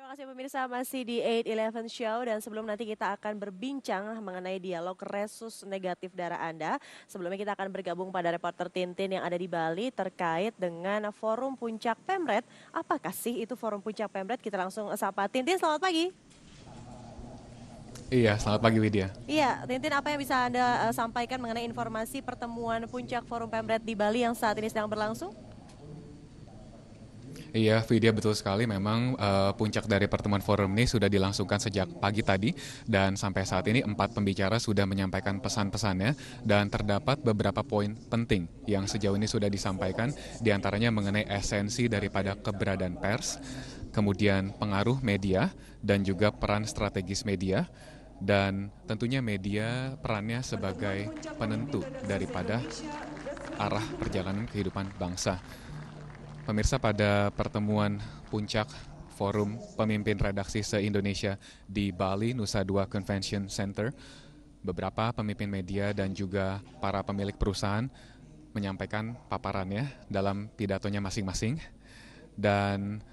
Terima kasih pemirsa, masih di 8-11 Show dan sebelum nanti kita akan berbincang mengenai dialog resus negatif darah Anda. Sebelumnya kita akan bergabung pada reporter Tintin yang ada di Bali terkait dengan Forum Puncak Pemret. Apakah sih itu Forum Puncak Pemret? Kita langsung sapa Tintin, selamat pagi. Iya, selamat pagi Widya. Iya, Tintin, apa yang bisa Anda sampaikan mengenai informasi pertemuan Puncak Forum Pemret di Bali yang saat ini sedang berlangsung? Iya, Widya, betul sekali. Memang puncak dari pertemuan forum ini sudah dilangsungkan sejak pagi tadi dan sampai saat ini 4 pembicara sudah menyampaikan pesan-pesannya dan terdapat beberapa poin penting yang sejauh ini sudah disampaikan, diantaranya mengenai esensi daripada keberadaan pers, kemudian pengaruh media dan juga peran strategis media, dan tentunya media perannya sebagai penentu daripada arah perjalanan kehidupan bangsa. Pemirsa, pada pertemuan puncak Forum Pemimpin Redaksi se-Indonesia di Bali, Nusa Dua Convention Center, beberapa pemimpin media dan juga para pemilik perusahaan menyampaikan paparannya dalam pidatonya masing-masing. Dan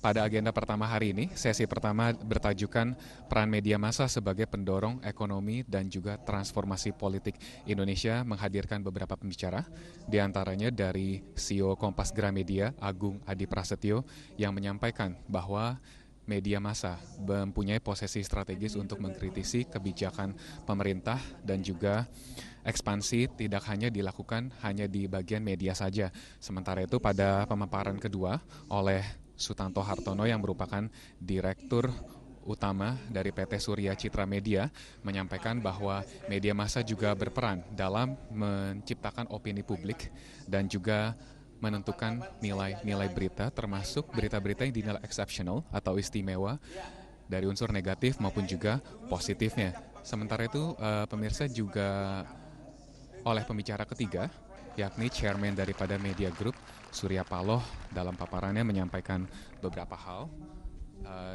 pada agenda pertama hari ini, sesi pertama bertajukan peran media massa sebagai pendorong ekonomi dan juga transformasi politik Indonesia, menghadirkan beberapa pembicara, diantaranya dari CEO Kompas Gramedia, Agung Adi Prasetyo, yang menyampaikan bahwa media massa mempunyai posisi strategis untuk mengkritisi kebijakan pemerintah dan juga ekspansi tidak hanya dilakukan hanya di bagian media saja. Sementara itu pada pemaparan kedua oleh Sutanto Hartono yang merupakan Direktur Utama dari PT Surya Citra Media menyampaikan bahwa media massa juga berperan dalam menciptakan opini publik dan juga menentukan nilai-nilai berita, termasuk berita-berita yang dinilai exceptional atau istimewa dari unsur negatif maupun juga positifnya. Sementara itu pemirsa, juga oleh pembicara ketiga, yakni chairman daripada Media Group, Surya Paloh, dalam paparannya menyampaikan beberapa hal,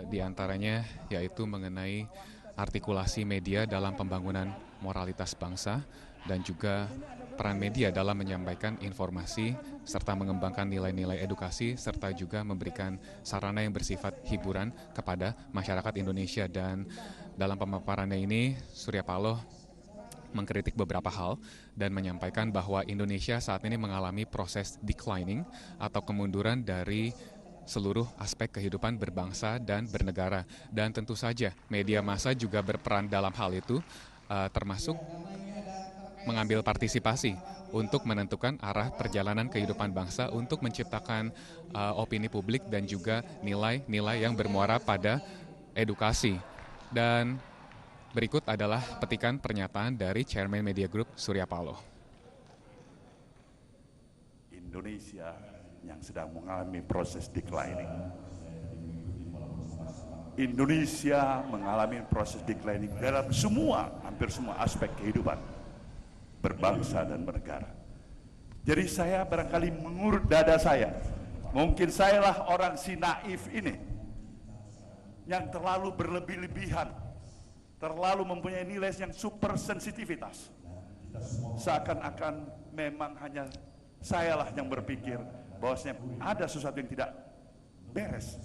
di antaranya yaitu mengenai artikulasi media dalam pembangunan moralitas bangsa dan juga peran media dalam menyampaikan informasi serta mengembangkan nilai-nilai edukasi serta juga memberikan sarana yang bersifat hiburan kepada masyarakat Indonesia. Dan dalam pemaparannya ini, Surya Paloh mengkritik beberapa hal dan menyampaikan bahwa Indonesia saat ini mengalami proses declining atau kemunduran dari seluruh aspek kehidupan berbangsa dan bernegara. Dan tentu saja media massa juga berperan dalam hal itu, termasuk mengambil partisipasi untuk menentukan arah perjalanan kehidupan bangsa, untuk menciptakan opini publik dan juga nilai-nilai yang bermuara pada edukasi. Dan berikut adalah petikan pernyataan dari Chairman Media Group, Surya Paloh. Indonesia yang sedang mengalami proses declining. Indonesia mengalami proses declining dalam hampir semua aspek kehidupan berbangsa dan bernegara. Jadi saya barangkali mengurut dada saya. Mungkin sayalah orang si naif ini yang terlalu berlebih-lebihan, terlalu mempunyai nilai yang super sensitivitas. Seakan-akan memang hanya sayalah yang berpikir bahwasanya ada sesuatu yang tidak beres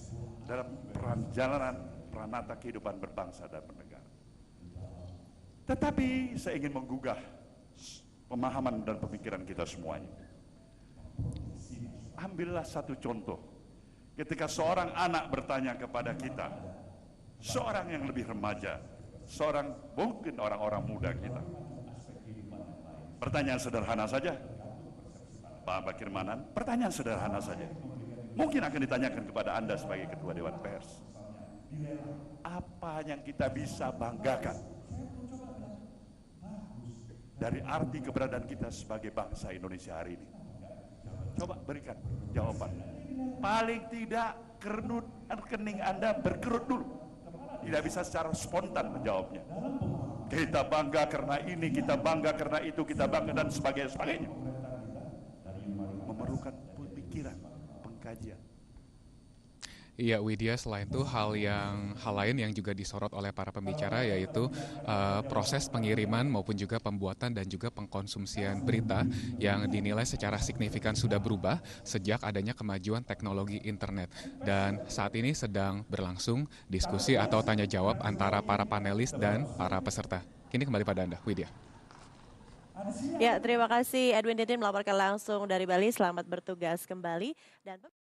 dalam perjalanan peranata kehidupan berbangsa dan bernegara. Tetapi saya ingin menggugah pemahaman dan pemikiran kita semuanya. Ambillah satu contoh. Ketika seorang anak bertanya kepada kita, seorang yang lebih remaja, seorang mungkin orang-orang muda kita, pertanyaan sederhana saja, Pak Bakir Manan, pertanyaan sederhana saja, mungkin akan ditanyakan kepada Anda sebagai Ketua Dewan Pers. Apa yang kita bisa banggakan dari arti keberadaan kita sebagai bangsa Indonesia hari ini? Coba berikan jawaban. Paling tidak rekening Anda berkerut dulu. Tidak bisa secara spontan menjawabnya. Kita bangga karena ini, kita bangga karena itu, kita bangga dan sebagainya. Memerlukan pemikiran, pengkajian. Iya, Widya, selain itu hal lain yang juga disorot oleh para pembicara yaitu proses pengiriman maupun juga pembuatan dan juga pengkonsumsian berita yang dinilai secara signifikan sudah berubah sejak adanya kemajuan teknologi internet. Dan saat ini sedang berlangsung diskusi atau tanya jawab antara para panelis dan para peserta. Kini kembali pada Anda, Widya. Ya, terima kasih Edwin Tintin melaporkan langsung dari Bali. Selamat bertugas kembali. Dan